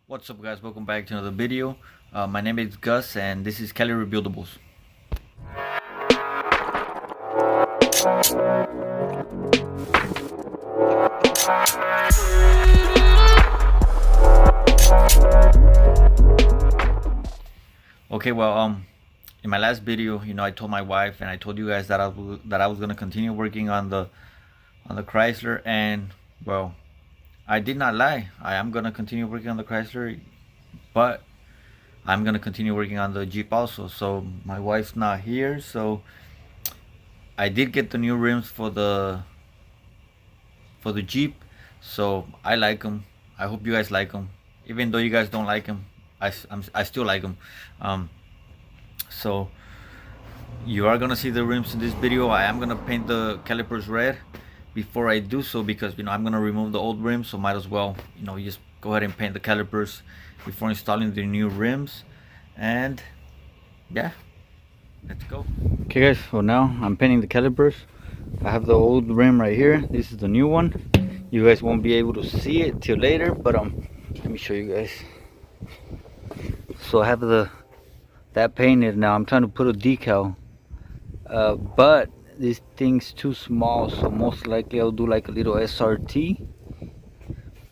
What's up, guys? Welcome back to another video. My name is Gus and this is Calirebuildables. Okay, well, in my last video, I told my wife and I told you guys that I was gonna continue working on the Chrysler, and well, I did not lie. I am gonna continue working on the Chrysler, but I'm gonna continue working on the Jeep also. So my wife's not here, so I did get the new rims for the Jeep. So I like them. I hope you guys like them. Even though you guys don't like them, I still like them. So you are gonna see the rims in this video. I am gonna paint the calipers red before I do so, because I'm gonna remove the old rims, so might as well just go ahead and paint the calipers before installing the new rims. And yeah, let's go. Okay guys, so now I'm painting the calipers. I have the old rim right here. This is the new one. You guys won't be able to see it till later, but let me show you guys. So I have that painted. Now I'm trying to put a decal, but this thing's too small, so most likely I'll do like a little SRT,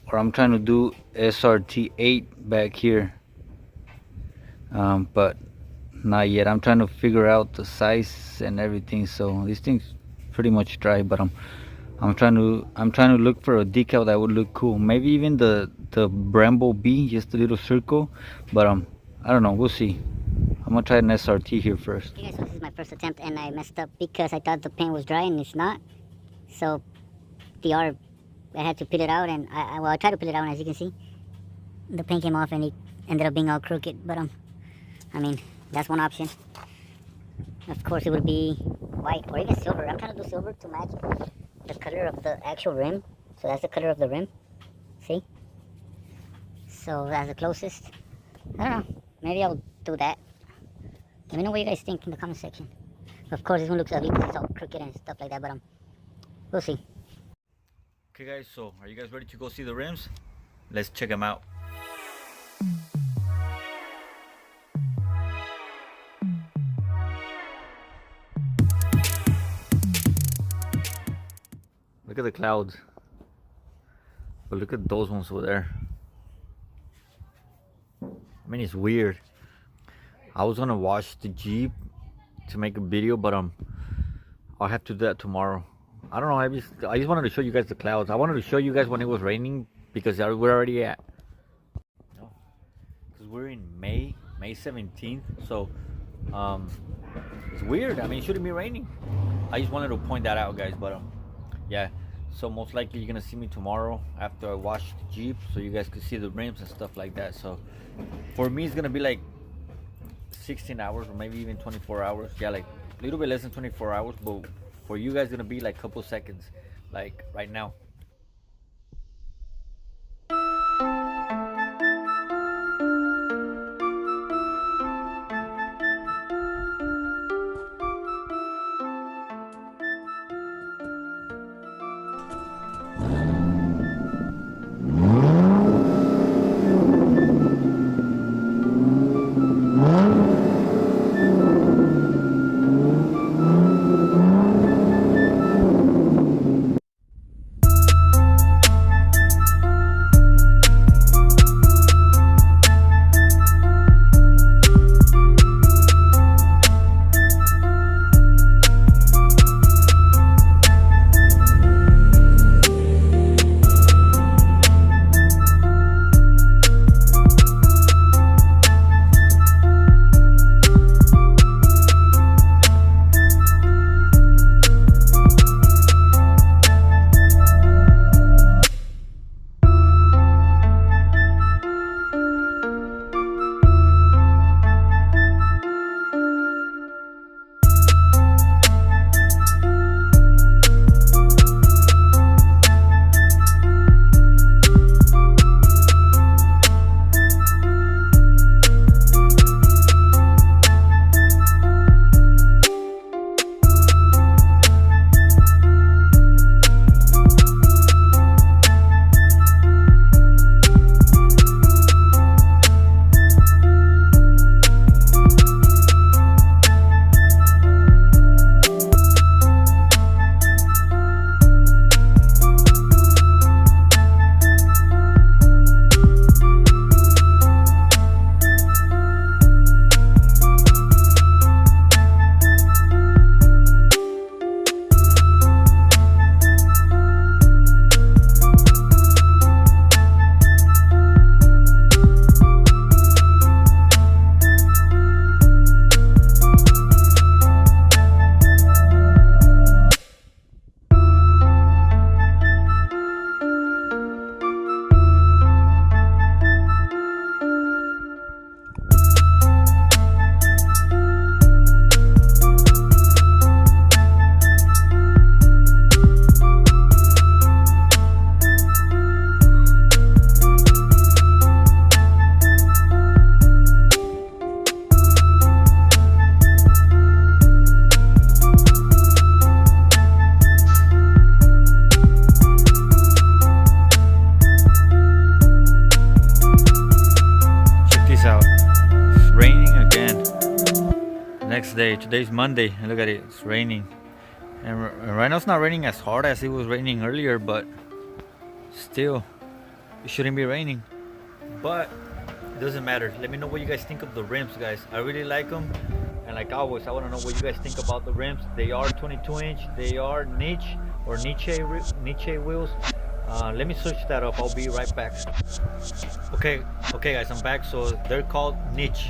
or I'm trying to do SRT 8 back here, but not yet. I'm trying to figure out the size and everything. So this thing's pretty much dry, but I'm trying to look for a decal that would look cool. Maybe even the Bramble B, just a little circle, but I don't know, we'll see. I'm gonna try an SRT here first. Okay guys, so this is my first attempt and I messed up because I thought the paint was dry and it's not. So I had to peel it out, and I tried to peel it out, and as you can see, the paint came off and it ended up being all crooked. But I mean, that's one option. Of course it would be white or even silver. I'm trying to do silver to match the color of the actual rim. So that's the color of the rim. See? So that's the closest. I don't know. Maybe I'll do that. Let me know what you guys think in the comment section. Of course, this one looks ugly because it's all crooked and stuff like that, but we'll see. Okay guys, so are you guys ready to go see the rims? Let's check them out. Look at the clouds. But look at those ones over there. I mean, it's weird. I was gonna wash the Jeep to make a video, but I'll have to do that tomorrow. I don't know. I just wanted to show you guys the clouds. I wanted to show you guys when it was raining, because we're already at, because we're in May 17th. So it's weird. I mean, it shouldn't be raining. I just wanted to point that out, guys. But yeah. So most likely you're gonna see me tomorrow after I wash the Jeep, so you guys can see the rims and stuff like that. So for me, it's gonna be like 16 hours or maybe even 24 hours. Yeah, like a little bit less than 24 hours, but for you guys, it's gonna be like a couple seconds, like right now. next day. Today's Monday, and look at it, it's raining. And right now it's not raining as hard as it was raining earlier, but still, it shouldn't be raining. But it doesn't matter. Let me know what you guys think of the rims, guys. I really like them. And like always, I want to know what you guys think about the rims. They are 22-inch. They are niche or niche wheels. Let me search that up. I'll be right back. Okay, guys, I'm back. So they're called niche,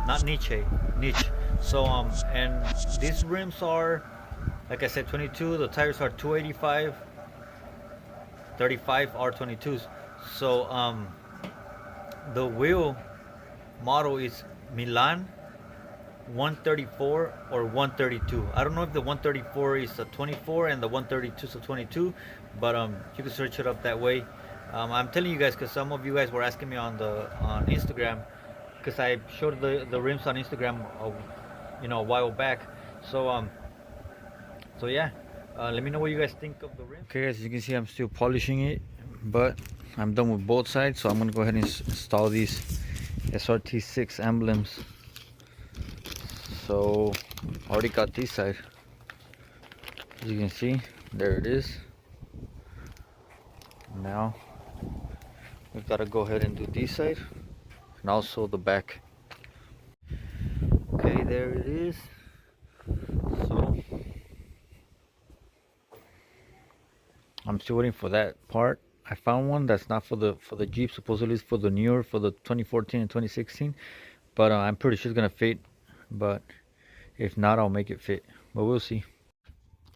not niche. So and these rims are, like I said, 22. The tires are 285. 35 R22s. So the wheel model is Milan 134 or 132. I don't know if the 134 is a 24 and the 132 is a 22, but you can search it up that way. I'm telling you guys because some of you guys were asking me on Instagram, because I showed the rims on Instagram a while back. So yeah, let me know what you guys think of the rims. Okay guys, you can see I'm still polishing it, but I'm done with both sides, so I'm gonna go ahead and install these SRT6 emblems. So I already got this side. As you can see, there it is. Now we've got to go ahead and do this side and also the back. Okay, there it is. So I'm still waiting for that part. I found one that's not for the Jeep. Supposedly it's for the newer, for the 2014 and 2016, but I'm pretty sure it's gonna fit. But if not, I'll make it fit, but we'll see.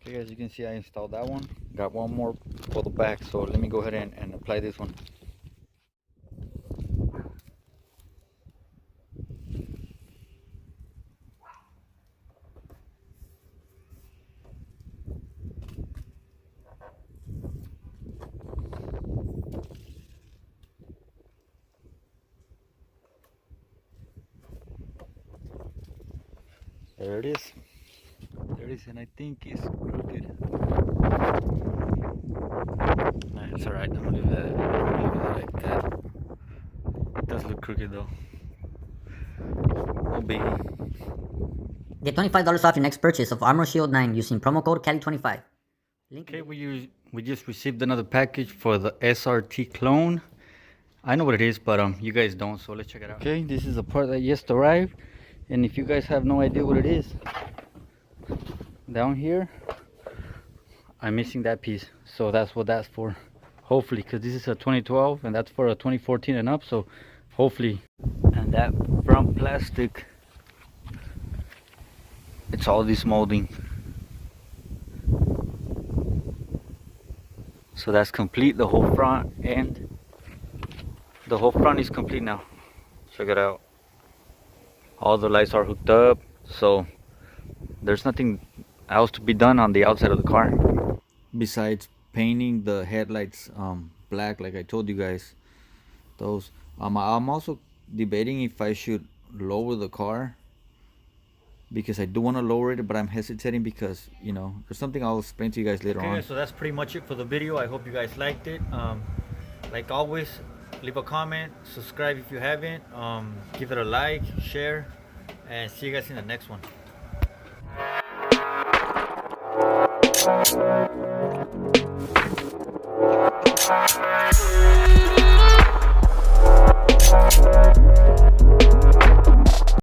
Okay guys, you can see I installed that one. Got one more for the back, so let me go ahead and apply this one. There it is. There it is, and I think it's crooked. Nah, it's alright. I'm gonna leave it like that. It does look crooked though. No biggie. Get $25 off your next purchase of Armor Shield 9 using promo code Cali25. Okay, we just received another package for the SRT clone. I know what it is, but you guys don't, so let's check it out. Okay, this is a part that just arrived, and if you guys have no idea what it is, down here I'm missing that piece, so that's what that's for. Hopefully, because this is a 2012 and that's for a 2014 and up, so hopefully. And that front plastic, it's all this molding, so that's complete. The whole front, and the whole front is complete now. Check it out. All the lights are hooked up, so there's nothing else to be done on the outside of the car besides painting the headlights black, like I told you guys. Those I'm also debating if I should lower the car, because I do want to lower it, but I'm hesitating because there's something I'll explain to you guys later on. Okay, so that's pretty much it for the video. I hope you guys liked it. Like always, leave a comment, subscribe if you haven't, give it a like, share, and see you guys in the next one. Thank you.